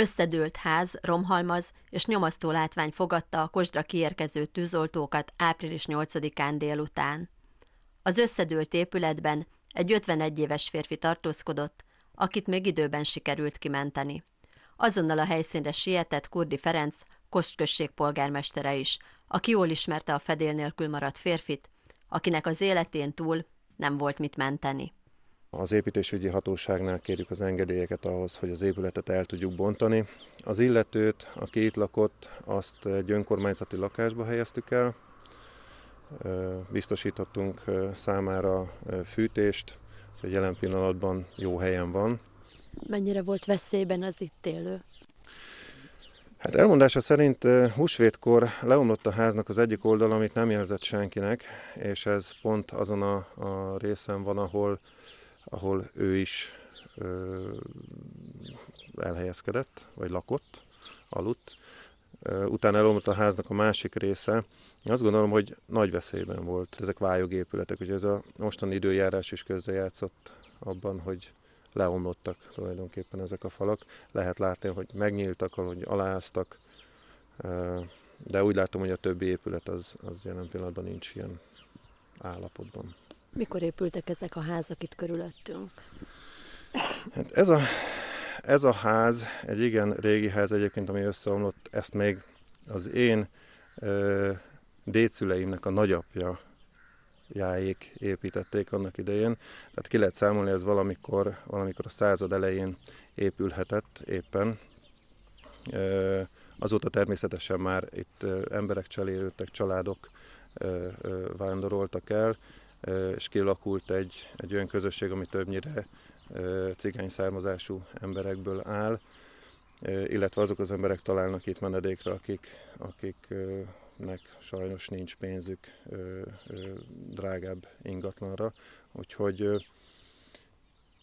Összedőlt ház, romhalmaz és nyomasztó látvány fogadta a Kosdra kiérkező tűzoltókat április 8-án délután. Az összedőlt épületben egy 51 éves férfi tartózkodott, akit még időben sikerült kimenteni. Azonnal a helyszínre sietett Kurdi Ferenc, Kosd község polgármestere is, aki jól ismerte a fedél nélkül maradt férfit, akinek az életén túl nem volt mit menteni. Az építésügyi hatóságnál kérjük az engedélyeket ahhoz, hogy az épületet el tudjuk bontani. Az illetőt, aki itt lakott, azt egy önkormányzati lakásba helyeztük el. Biztosítottunk számára fűtést, hogy jelen pillanatban jó helyen van. Mennyire volt veszélyben az itt élő? Hát elmondása szerint húsvétkor leomlott a háznak az egyik oldala, amit nem jelzett senkinek, és ez pont azon a részen van, ahol ő is elhelyezkedett, vagy lakott, aludt. Utána elomlott a háznak a másik része. Azt gondolom, hogy nagy veszélyben volt. Ezek vályogépületek, ugye ez a mostani időjárás is közrejátszott abban, hogy leomlottak tulajdonképpen ezek a falak. Lehet látni, hogy megnyíltak, hogy alááztak, de úgy látom, hogy a többi épület az jelen pillanatban nincs ilyen állapotban. Mikor épültek ezek a házak itt körülöttünk? Hát ez a ház, egy igen régi ház egyébként, ami összeomlott, ezt még az én dédszüleimnek a nagyapja jáék építették annak idején. Tehát ki lehet számolni, ez valamikor a század elején épülhetett éppen. Azóta természetesen már itt emberek cserélődtek, családok vándoroltak el, és kialakult egy olyan közösség, ami többnyire cigány származású emberekből áll, illetve azok az emberek találnak itt menedékre, akiknek sajnos nincs pénzük drágább ingatlanra. Úgyhogy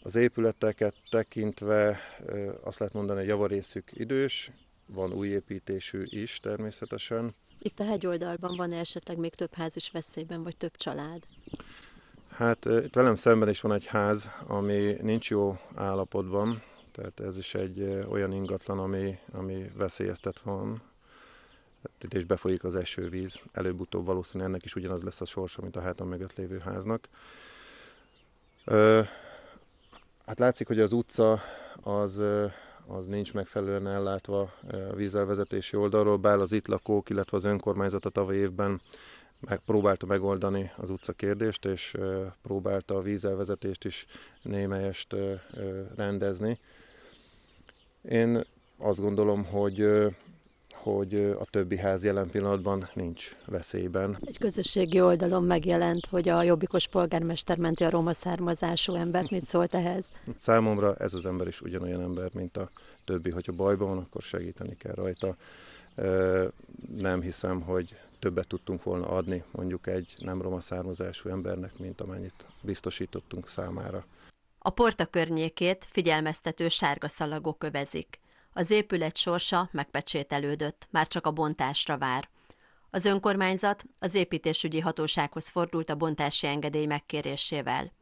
az épületeket tekintve azt lehet mondani, hogy javarészük idős, van új építésű is természetesen. Itt a hegyoldalban van esetleg még több ház is veszélyben, vagy több család? Hát itt velem szemben is van egy ház, ami nincs jó állapotban, tehát ez is egy olyan ingatlan, ami veszélyeztet van. Itt is befolyik az esővíz, előbb-utóbb valószínűleg ennek is ugyanaz lesz a sorsa, mint a hátam mögött lévő háznak. Hát látszik, hogy az utca az nincs megfelelően ellátva a vízelvezetési oldalról, bár az itt lakók, illetve az önkormányzat a tavalyi évben próbálta megoldani az utca kérdést, és próbálta a vízelvezetést is némelyest rendezni. Én azt gondolom, hogy a többi ház jelen pillanatban nincs veszélyben. Egy közösségi oldalon megjelent, hogy a jobbikos polgármester menti a roma származású embert. Mit szólt ehhez? Számomra ez az ember is ugyanolyan ember, mint a többi. Hogyha bajban van, akkor segíteni kell rajta. Nem hiszem, hogy többet tudtunk volna adni mondjuk egy nem roma származású embernek, mint amennyit biztosítottunk számára. A porta környékét figyelmeztető sárga szalagok övezik. Az épület sorsa megpecsételődött, már csak a bontásra vár. Az önkormányzat az építésügyi hatósághoz fordult a bontási engedély megkérésével.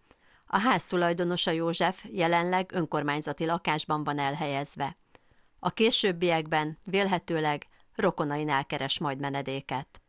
A ház tulajdonosa József jelenleg önkormányzati lakásban van elhelyezve. A későbbiekben vélhetőleg rokonainál keres majd menedéket.